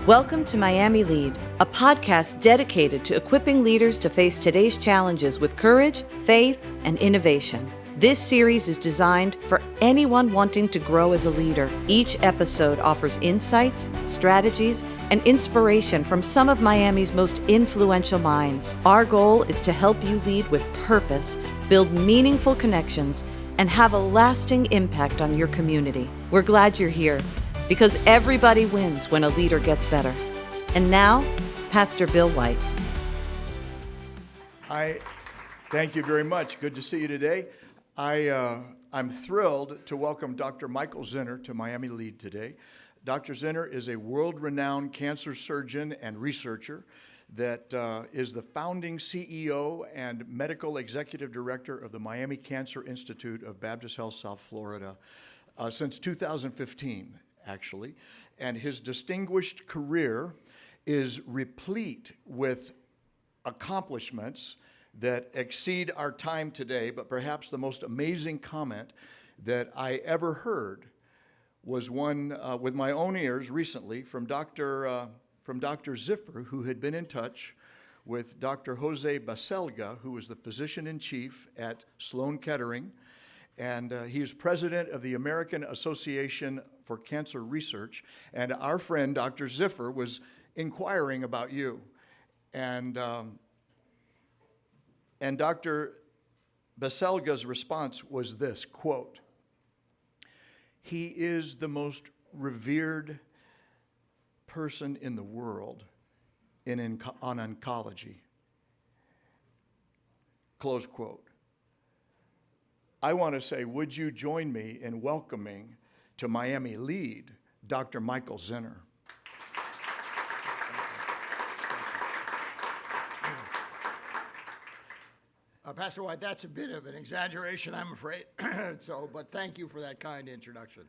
Welcome to Miami Lead, a podcast dedicated to equipping leaders to face today's challenges with courage, faith, and innovation. This series is designed for anyone wanting to grow as a leader. Each episode offers insights, strategies, and inspiration from some of Miami's most influential minds. Our goal is to help you lead with purpose, build meaningful connections, and have a lasting impact on your community. We're glad you're here, because everybody wins when a leader gets better. And now, Pastor Bill White. Hi, thank you very much. Good to see you today. I'm thrilled to welcome Dr. Michael Zinner to Miami Lead today. Dr. Zinner is a world-renowned cancer surgeon and researcher that is the founding CEO and medical executive director of the Miami Cancer Institute of Baptist Health, South Florida, since 2015, actually. And his distinguished career is replete with accomplishments that exceed our time today, but perhaps the most amazing comment that I ever heard was one with my own ears recently from Dr. Ziffer, who had been in touch with Dr. Jose Baselga, who was the physician-in-chief at Sloan Kettering, and he is president of the American Association for Cancer Research, and our friend, Dr. Ziffer, was inquiring about you. And Dr. Baselga's response was this, quote, "He is the most revered person in the world on oncology," close quote. I want to say, would you join me in welcoming to Miami Lead, Dr. Michael Zinner. Pastor White, that's a bit of an exaggeration, I'm afraid. But thank you for that kind introduction.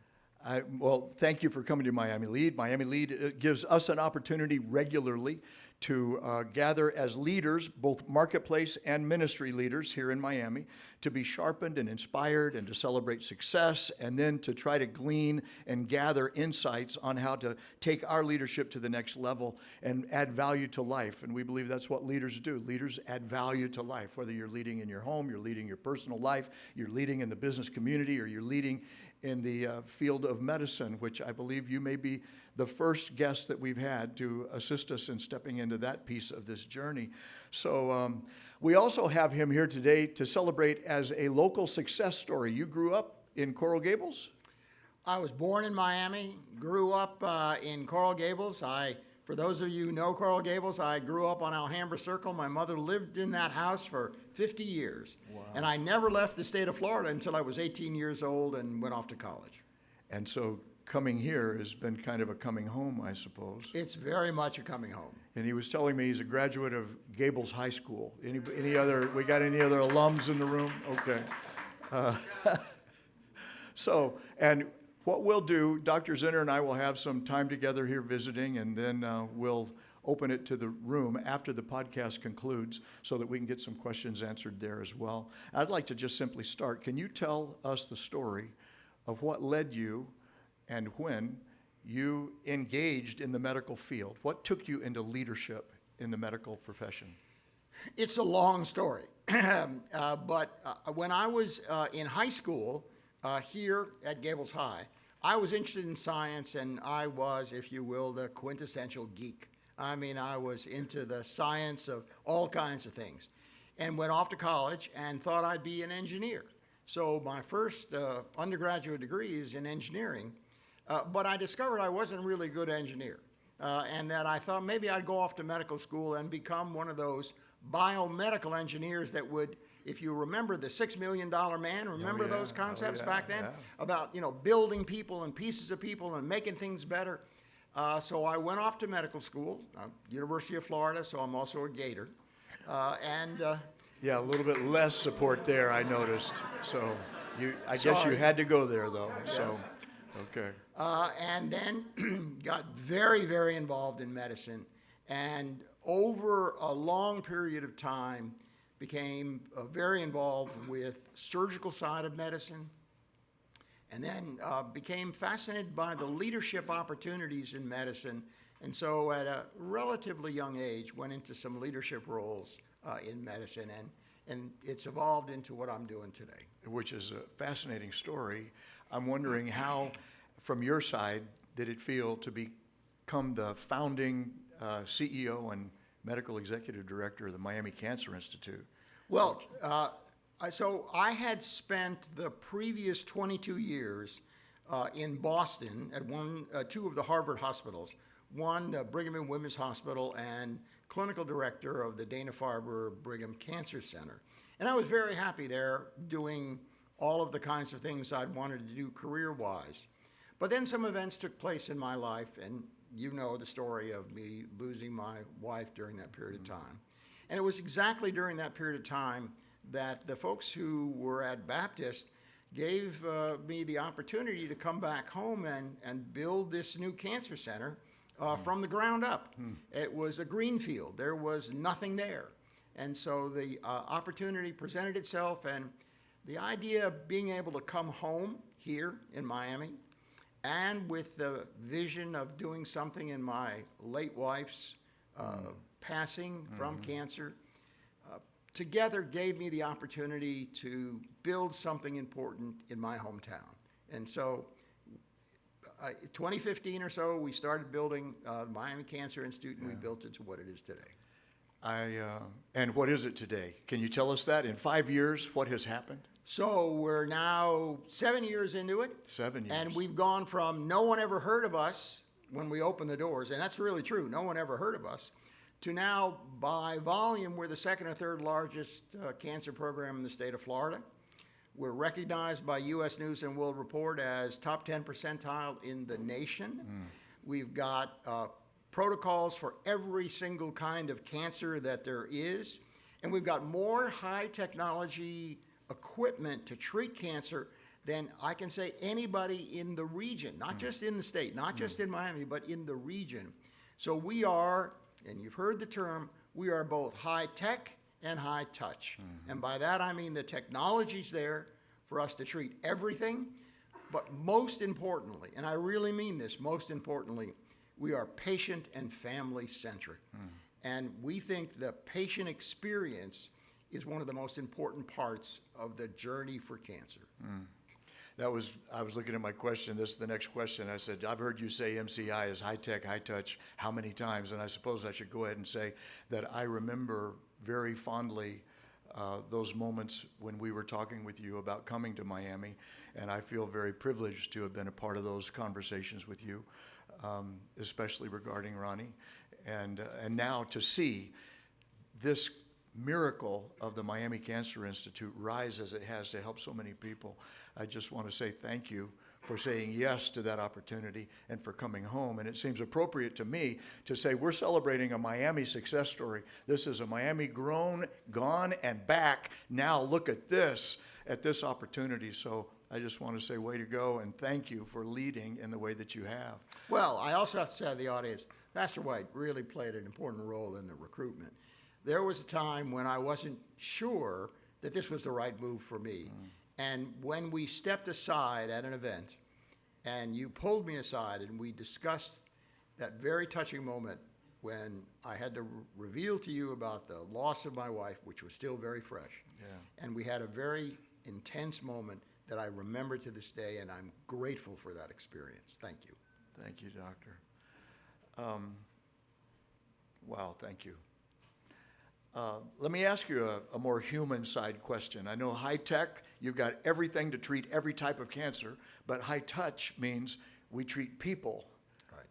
Well, thank you for coming to Miami Lead. Miami Lead gives us an opportunity regularly to gather as leaders, both marketplace and ministry leaders here in Miami, to be sharpened and inspired and to celebrate success, and then to try to glean and gather insights on how to take our leadership to the next level and add value to life. And we believe that's what leaders do. Leaders add value to life, whether you're leading in your home, you're leading your personal life, you're leading in the business community, or you're leading in the field of medicine, which I believe you may be the first guest that we've had to assist us in stepping into that piece of this journey. So we also have him here today to celebrate as a local success story. You grew up in Coral Gables? I was born in Miami, grew up in Coral Gables. For those of you who know Coral Gables, I grew up on Alhambra Circle. My mother lived in that house for 50 years. Wow. And I never left the state of Florida until I was 18 years old and went off to college. And so coming here has been kind of a coming home, I suppose. It's very much a coming home. And he was telling me he's a graduate of Gables High School. Any other, we got any other alums in the room? Okay. And what we'll do, Dr. Zinner and I will have some time together here visiting, and then we'll open it to the room after the podcast concludes so that we can get some questions answered there as well. I'd like to just simply start. Can you tell us the story of what led you and when you engaged in the medical field? What took you into leadership in the medical profession? It's a long story. But when I was in high school, here at Gables High, I was interested in science, and I was, if you will, the quintessential geek. I mean, I was into the science of all kinds of things, and went off to college and thought I'd be an engineer. So my first undergraduate degree is in engineering, but I discovered I wasn't a really good engineer, and that I thought maybe I'd go off to medical school and become one of those biomedical engineers that would, if you remember the $6 Million Man, remember those concepts back then? Yeah. About, building people and pieces of people and making things better. So I went off to medical school, University of Florida, so I'm also a Gator. Yeah, a little bit less support there, I noticed. So I guess you had to go there, though. Yes. So, okay. And then got very, very involved in medicine. And over a long period of time, became very involved with surgical side of medicine, and then became fascinated by the leadership opportunities in medicine And so at a relatively young age, went into some leadership roles in medicine, and it's evolved into what I'm doing today. Which is a fascinating story. I'm wondering how, from your side, did it feel to become the founding CEO and medical executive director of the Miami Cancer Institute? Well, so I had spent the previous 22 years in Boston at two of the Harvard hospitals, one, the Brigham and Women's Hospital, and clinical director of the Dana-Farber Brigham Cancer Center. And I was very happy there doing all of the kinds of things I'd wanted to do career-wise. But then some events took place in my life, and you know the story of me losing my wife during that period of time. And it was exactly during that period of time that the folks who were at Baptist gave me the opportunity to come back home and build this new cancer center from the ground up. It was a greenfield. There was nothing there. And so the opportunity presented itself, and the idea of being able to come home here in Miami, and with the vision of doing something in my late wife's passing from cancer, together gave me the opportunity to build something important in my hometown. And so 2015 or so, we started building the Miami Cancer Institute, and we built it to what it is today. And what is it today? Can you tell us that? In 5 years, what has happened? So we're now 7 years into it. 7 years. And we've gone from no one ever heard of us when we opened the doors, and that's really true, no one ever heard of us, to now, by volume, we're the second or third largest cancer program in the state of Florida. We're recognized by U.S. News and World Report as top 10 percentile in the nation. We've got protocols for every single kind of cancer that there is. And we've got more high technology equipment to treat cancer than I can say anybody in the region, not just in the state, not just in Miami, but in the region. So we are, and you've heard the term, we are both high tech and high touch. And by that I mean the technology's there for us to treat everything, but most importantly, and I really mean this, most importantly, we are patient and family centric. And we think the patient experience is one of the most important parts of the journey for cancer. I was looking at my question. This is the next question. I said, I've heard you say MCI is high tech, high touch, how many times? And I suppose I should go ahead and say that I remember very fondly those moments when we were talking with you about coming to Miami. And I feel very privileged to have been a part of those conversations with you, especially regarding Ronnie. And now to see this miracle of the Miami Cancer Institute rise as it has to help so many people, I just want to say thank you for saying yes to that opportunity and for coming home. And it seems appropriate to me to say we're celebrating a Miami success story. This is a Miami grown, gone, and back. Now look at this opportunity. So I just want to say way to go and thank you for leading in the way that you have. Well, I also have to say to the audience, Pastor White really played an important role in the recruitment. There was a time when I wasn't sure that this was the right move for me. And when we stepped aside at an event, and you pulled me aside, and we discussed that very touching moment when I had to reveal to you about the loss of my wife, which was still very fresh. And we had a very intense moment that I remember to this day, and I'm grateful for that experience. Thank you. Thank you, Doctor. Wow, thank you. Let me ask you a more human side question. I know high tech, you've got everything to treat every type of cancer, but high touch means we treat people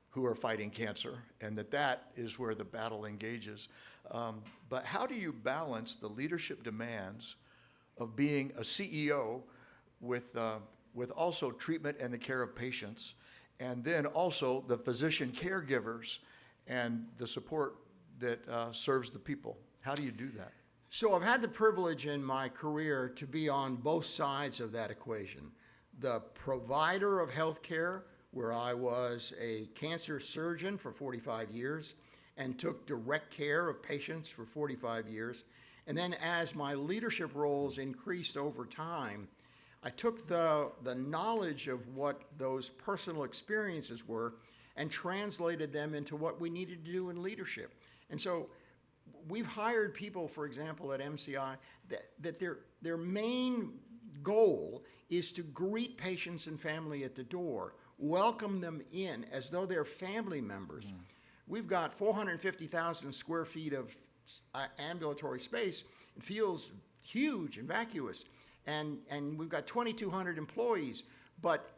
who are fighting cancer, and that is where the battle engages. But how do you balance the leadership demands of being a CEO with also treatment and the care of patients, and then also the physician caregivers and the support that serves the people? How do you do that? So I've had the privilege in my career to be on both sides of that equation. The provider of health care, where I was a cancer surgeon for 45 years and took direct care of patients for 45 years. And then as my leadership roles increased over time, I took the knowledge of what those personal experiences were and translated them into what we needed to do in leadership. And so we've hired people, for example, at MCI, that their main goal is to greet patients and family at the door, welcome them in as though they're family members. We've got 450,000 square feet of ambulatory space. It feels huge and vacuous. And we've got 2,200 employees, but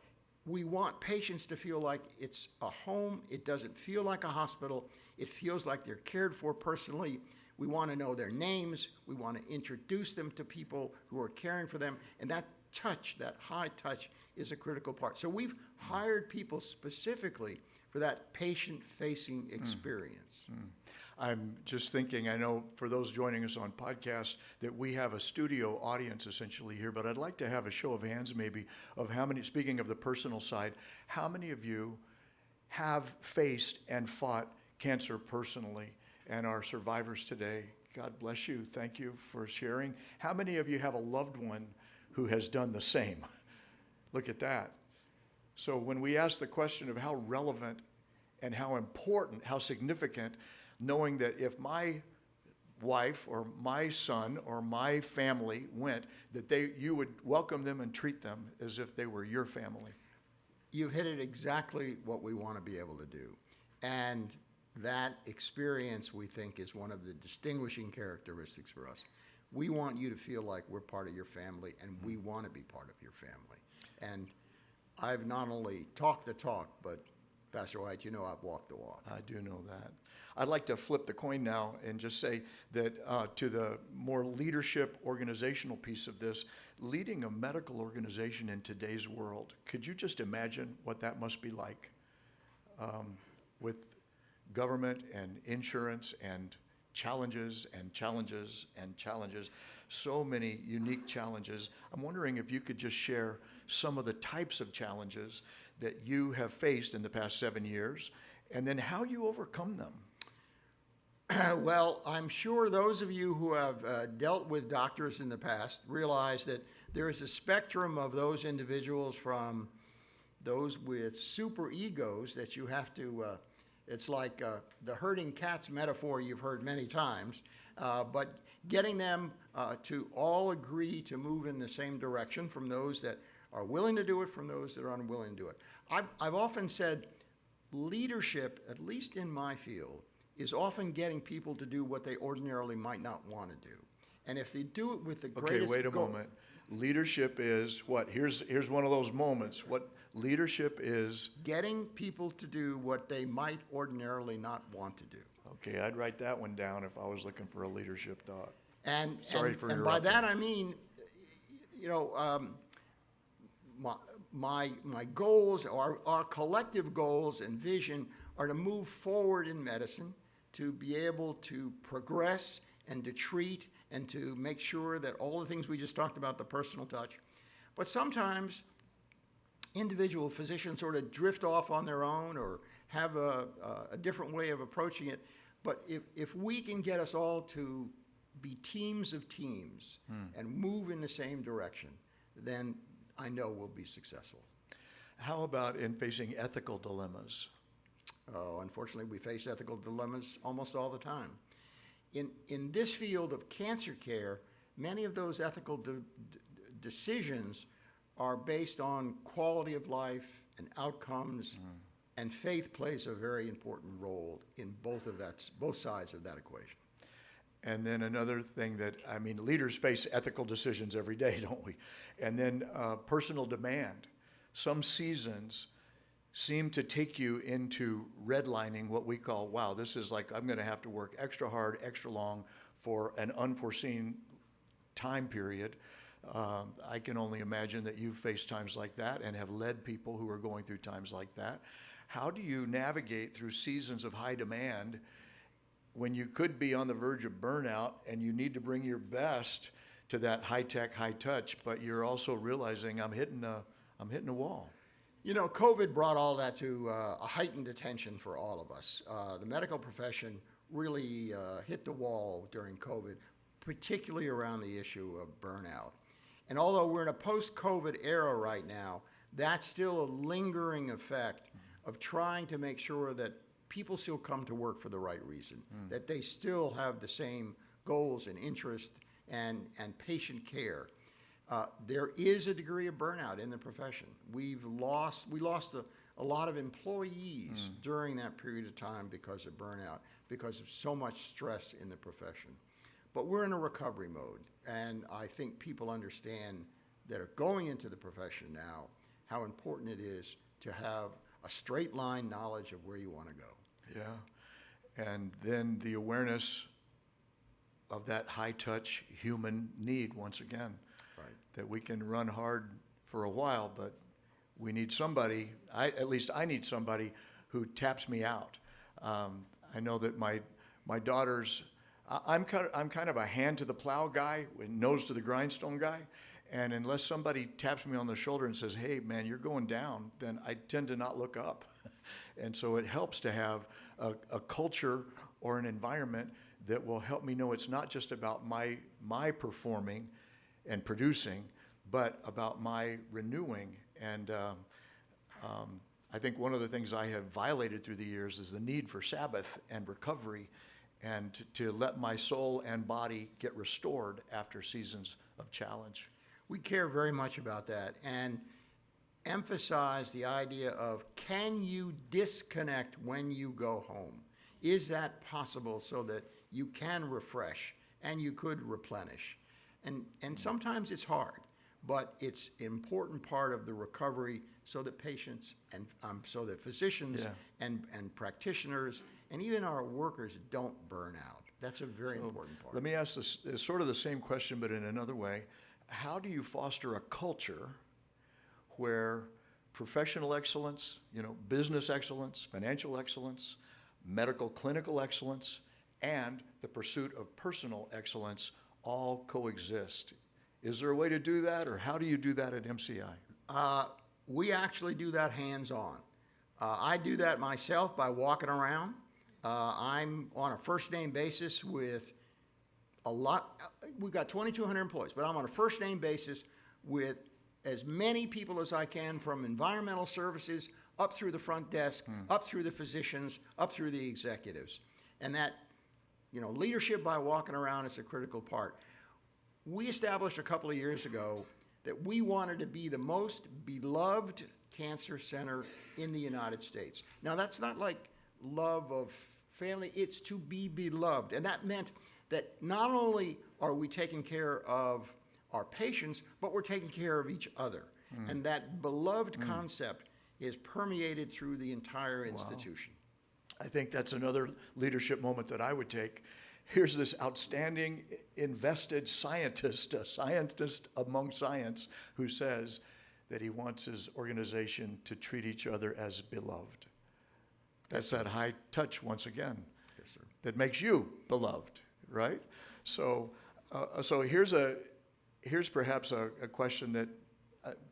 we want patients to feel like it's a home. It doesn't feel like a hospital. It feels like they're cared for personally. We want to know their names. We want to introduce them to people who are caring for them. And that touch, that high touch, is a critical part. So we've hired people specifically for that patient-facing experience. I'm just thinking, I know for those joining us on podcast that we have a studio audience essentially here, but I'd like to have a show of hands maybe of how many, speaking of the personal side, how many of you have faced and fought cancer personally and are survivors today? God bless you. Thank you for sharing. How many of you have a loved one who has done the same? Look at that. So when we ask the question of how relevant and how important, how significant, knowing that if my wife or my son or my family went, that you would welcome them and treat them as if they were your family. You've hit it exactly what we want to be able to do. And that experience, we think, is one of the distinguishing characteristics for us. We want you to feel like we're part of your family, and we want to be part of your family. And I've not only talked the talk, but Pastor White, you know I've walked the walk. I do know that. I'd like to flip the coin now and just say that to the more leadership organizational piece of this, leading a medical organization in today's world, could you just imagine what that must be like with government and insurance and challenges and challenges and challenges, so many unique challenges. I'm wondering if you could just share some of the types of challenges that you have faced in the past 7 years, and then how you overcome them. Well, I'm sure those of you who have dealt with doctors in the past realize that there is a spectrum of those individuals, from those with super egos that you have to, it's like the herding cats metaphor you've heard many times, but getting them to all agree to move in the same direction, from those that are willing to do it, from those that are unwilling to do it. I've often said leadership, at least in my field, is often getting people to do what they ordinarily might not want to do. And if they do it with the greatest Okay, wait a moment. Leadership is what? Here's one of those moments. What leadership is? Getting people to do what they might ordinarily not want to do. Okay, I'd write that one down if I was looking for a leadership thought. And Sorry for and by interrupting. that I mean, you know, my goals, our collective goals and vision, are to move forward in medicine, to be able to progress and to treat and to make sure that all the things we just talked about, the personal touch. But sometimes individual physicians sort of drift off on their own or have a different way of approaching it. But if we can get us all to be teams of teams and move in the same direction, then I know we'll be successful. How about in facing ethical dilemmas? Oh, unfortunately, we face ethical dilemmas almost all the time. In this field of cancer care, many of those ethical decisions are based on quality of life and outcomes, and faith plays a very important role in both sides of that equation. And then another thing that, I mean, leaders face ethical decisions every day, don't we? And then personal demand. Some seasons seem to take you into redlining what we call, wow, this is like, I'm going to have to work extra hard, extra long for an unforeseen time period. I can only imagine that you've faced times like that and have led people who are going through times like that. How do you navigate through seasons of high demand when you could be on the verge of burnout and you need to bring your best to that high-tech, high-touch, but you're also realizing I'm hitting a wall? You know, COVID brought all that to a heightened attention for all of us. The medical profession really hit the wall during COVID, particularly around the issue of burnout. And although we're in a post-COVID era right now, that's still a lingering effect of trying to make sure that people still come to work for the right reason, that they still have the same goals and interest and patient care. There is a degree of burnout in the profession. We lost a lot of employees during that period of time because of burnout, because of so much stress in the profession. But we're in a recovery mode, and I think people understand that are going into the profession now how important it is to have a straight line knowledge of where you want to go. Yeah, and then the awareness of that high-touch human need once again. Right. That we can run hard for a while, but we need somebody, at least I need somebody who taps me out. I know that my daughters, I'm kind of a hand to the plow guy, nose to the grindstone guy, and unless somebody taps me on the shoulder and says, hey man, you're going down, then I tend to not look up. And so it helps to have a culture or an environment that will help me know it's not just about my performing and producing, but about my renewing. And I think one of the things I have violated through the years is the need for Sabbath and recovery, and to let my soul and body get restored after seasons of challenge. We care very much about that and emphasize the idea of, can you disconnect when you go home? Is that possible so that you can refresh and you could replenish? And sometimes it's hard, but it's an important part of the recovery so that patients and so that physicians and practitioners and even our workers don't burn out. That's a very important part. Let me ask this, sort of the same question, but in another way. How do you foster a culture where professional excellence, business excellence, financial excellence, medical clinical excellence, and the pursuit of personal excellence all coexist? Is there a way to do that, or how do you do that at MCI? We actually do that hands-on. I do that myself by walking around. I'm on a first-name basis with we've got 2,200 employees, but I'm on a first-name basis with as many people as I can, from environmental services up through the front desk, up through the physicians, up through the executives. And that, leadership by walking around is a critical part. We established a couple of years ago that we wanted to be the most beloved cancer center in the United States. Now, that's not like love of family, it's to be beloved. And that meant that not only are we taking care of our patients, but we're taking care of each other. And that beloved concept is permeated through the entire institution. I think that's another leadership moment that I would take. Here's this outstanding, invested scientist, a scientist among science, who says that he wants his organization to treat each other as beloved. That's that high touch once again. Yes, sir. That makes you beloved, right? So here's perhaps a question that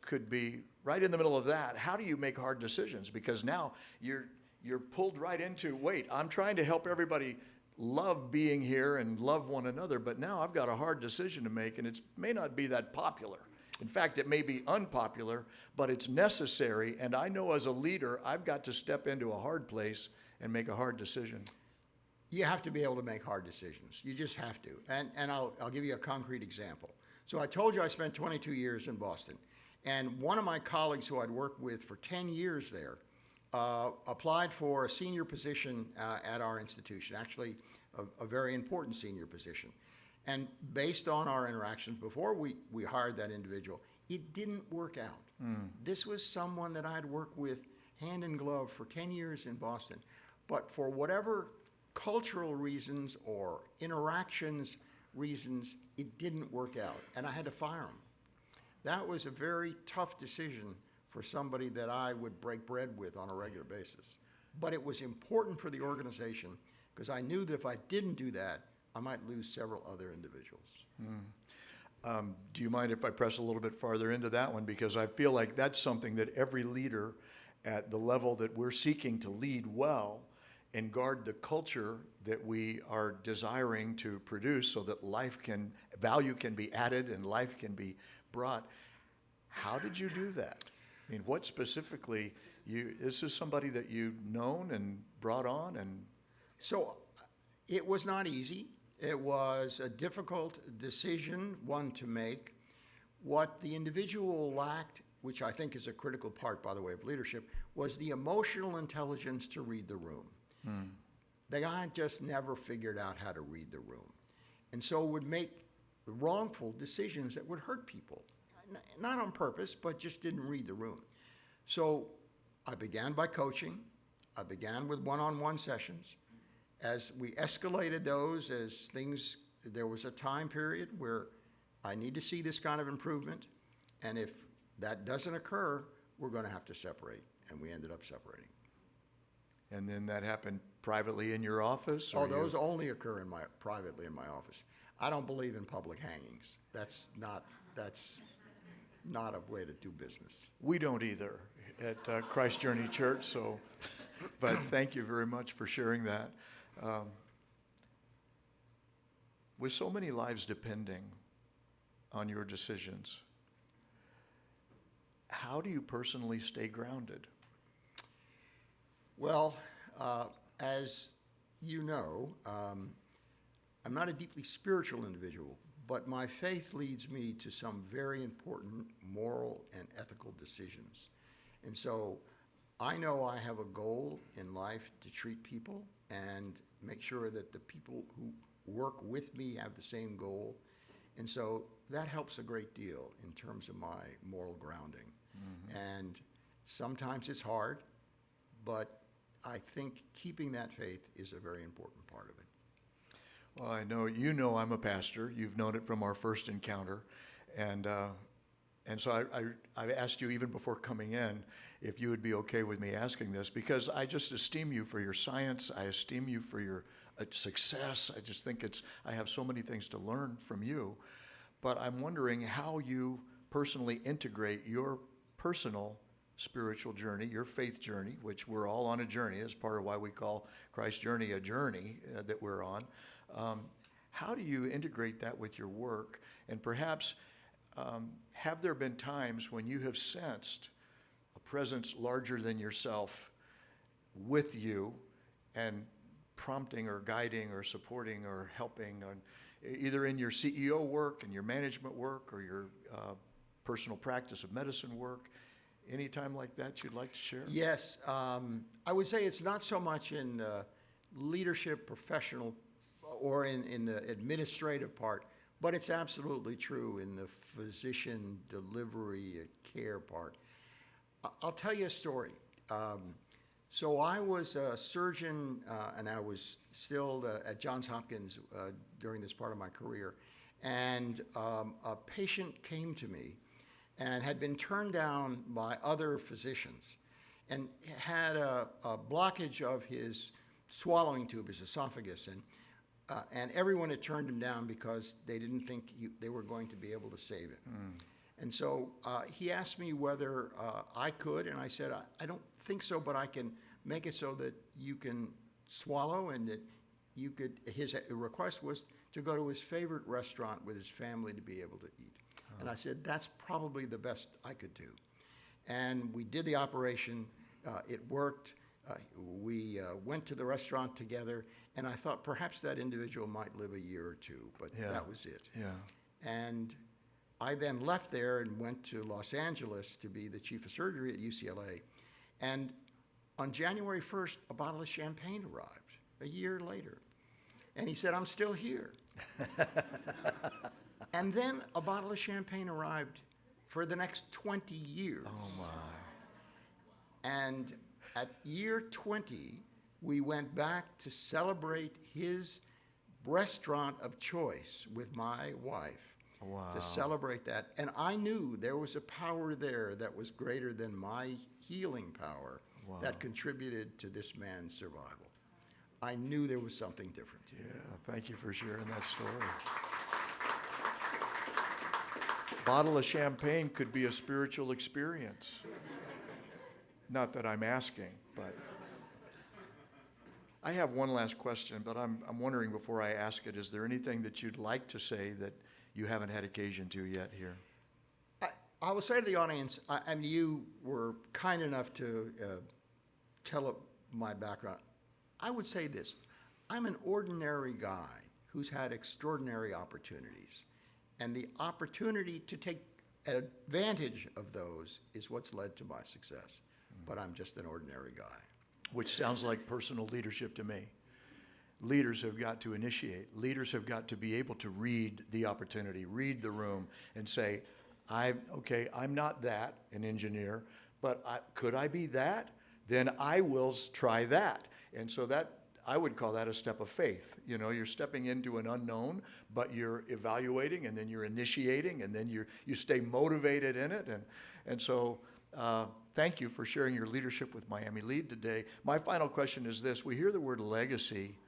could be right in the middle of that. How do you make hard decisions? Because now you're pulled right into, wait, I'm trying to help everybody love being here and love one another, but now I've got a hard decision to make, and it may not be that popular. In fact, it may be unpopular, but it's necessary, and I know as a leader, I've got to step into a hard place and make a hard decision. You have to be able to make hard decisions. You just have to. And I'll give you a concrete example. So I told you I spent 22 years in Boston, and one of my colleagues who I'd worked with for 10 years there applied for a senior position at our institution, actually a very important senior position. And based on our interactions before we hired that individual, it didn't work out. This was someone that I had worked with hand in glove for 10 years in Boston. But for whatever cultural reasons or interactions reasons, it didn't work out, and I had to fire him. That was a very tough decision for somebody that I would break bread with on a regular basis. But it was important for the organization because I knew that if I didn't do that, I might lose several other individuals. Do you mind if I press a little bit farther into that one? Because I feel like that's something that every leader at the level that we're seeking to lead well and guard the culture that we are desiring to produce so that value can be added and life can be brought. How did you do that? I mean, what specifically, This is somebody that you've known and brought on, and So it was not easy. It was a difficult decision, one to make. What the individual lacked, which I think is a critical part, by the way, of leadership, was the emotional intelligence to read the room. The guy just never figured out how to read the room. And so would make wrongful decisions that would hurt people. Not on purpose, but just didn't read the room. So I began by coaching. I began with one-on-one sessions. As we escalated those, there was a time period where I need to see this kind of improvement, and if that doesn't occur, we're going to have to separate, and we ended up separating. and then that happened privately in your office? Oh, those only occur privately in my office. I don't believe in public hangings. That's not a way to do business. We don't either at Christ Journey Church, so, but thank you very much for sharing that. With so many lives depending on your decisions, how do you personally stay grounded? Well, as you know, I'm not a deeply spiritual individual, but my faith leads me to some very important moral and ethical decisions. And so I know I have a goal in life to treat people and make sure that the people who work with me have the same goal. And so that helps a great deal in terms of my moral grounding. Mm-hmm. And sometimes it's hard, but I think keeping that faith is a very important part of it. Well, I know I'm a pastor. You've known it from our first encounter. And so I asked you even before coming in if you would be okay with me asking this, because I just esteem you for your science. I esteem you for your success. I just think I have so many things to learn from you. But I'm wondering how you personally integrate your personal spiritual journey, your faith journey, which we're all on a journey, as part of why we call Christ Journey a journey that we're on. How do you integrate that with your work? And perhaps have there been times when you have sensed a presence larger than yourself with you and prompting or guiding or supporting or helping on, either in your CEO work and your management work or your personal practice of medicine work? Any time like that you'd like to share? Yes. I would say it's not so much in the leadership, professional, or in the administrative part, but it's absolutely true in the physician delivery care part. I'll tell you a story. So I was a surgeon, and I was still at Johns Hopkins during this part of my career, and a patient came to me and had been turned down by other physicians and had a blockage of his swallowing tube, his esophagus, and everyone had turned him down because they didn't think they were going to be able to save it. And so he asked me whether I could, and I said, I don't think so, but I can make it so that you can swallow and that you could. His request was to go to his favorite restaurant with his family to be able to eat. And I said, that's probably the best I could do. And we did the operation. It worked. We went to the restaurant together, and I thought perhaps that individual might live a year or two, but that was it. Yeah. And I then left there and went to Los Angeles to be the chief of surgery at UCLA. And on January 1st, a bottle of champagne arrived a year later. And he said, I'm still here. And then a bottle of champagne arrived for the next 20 years. Oh, my. And at year 20, we went back to celebrate his restaurant of choice with my wife. Wow. To celebrate that. And I knew there was a power there that was greater than my healing power that contributed to this man's survival. I knew there was something different. Yeah, thank you for sharing that story. Bottle of champagne could be a spiritual experience. Not that I'm asking, but I have one last question, but I'm wondering before I ask it, is there anything that you'd like to say that you haven't had occasion to yet here? I will say to the audience, and you were kind enough to tell my background. I would say this: I'm an ordinary guy who's had extraordinary opportunities, and the opportunity to take advantage of those is what's led to my success. But I'm just an ordinary guy. Which sounds like personal leadership to me. Leaders have got to initiate. Leaders have got to be able to read the opportunity, read the room, and say, I'm not that, an engineer, but could I be that? Then I will try that. And so that, I would call that a step of faith. You know, you're stepping into an unknown, but you're evaluating, and then you're initiating, and then you stay motivated in it. And so thank you for sharing your leadership with Miami Lead today. My final question is this. We hear the word legacy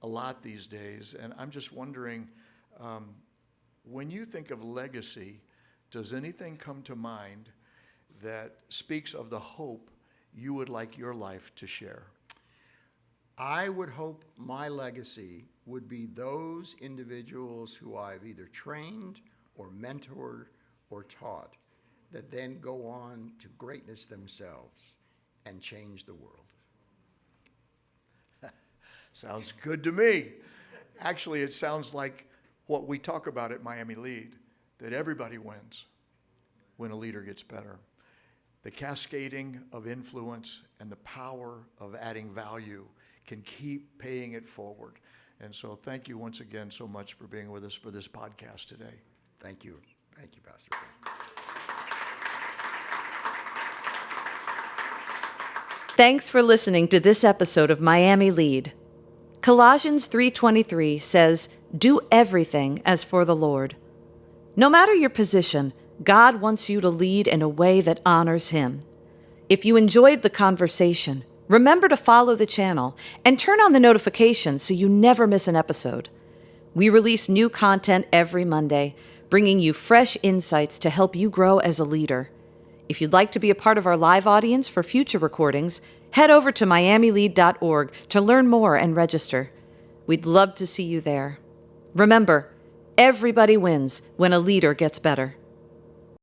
a lot these days, and I'm just wondering, when you think of legacy, does anything come to mind that speaks of the hope you would like your life to share? I would hope my legacy would be those individuals who I've either trained or mentored or taught that then go on to greatness themselves and change the world. Sounds good to me. Actually, it sounds like what we talk about at Miami Lead, that everybody wins when a leader gets better. The cascading of influence and the power of adding value can keep paying it forward. And so thank you once again so much for being with us for this podcast today. Thank you. Thank you, Pastor. Thanks for listening to this episode of Miami Lead. Colossians 3:23 says, "Do everything as for the Lord." No matter your position, God wants you to lead in a way that honors Him. If you enjoyed the conversation, remember to follow the channel and turn on the notifications so you never miss an episode. We release new content every Monday, bringing you fresh insights to help you grow as a leader. If you'd like to be a part of our live audience for future recordings, head over to miamilead.org to learn more and register. We'd love to see you there. Remember, everybody wins when a leader gets better.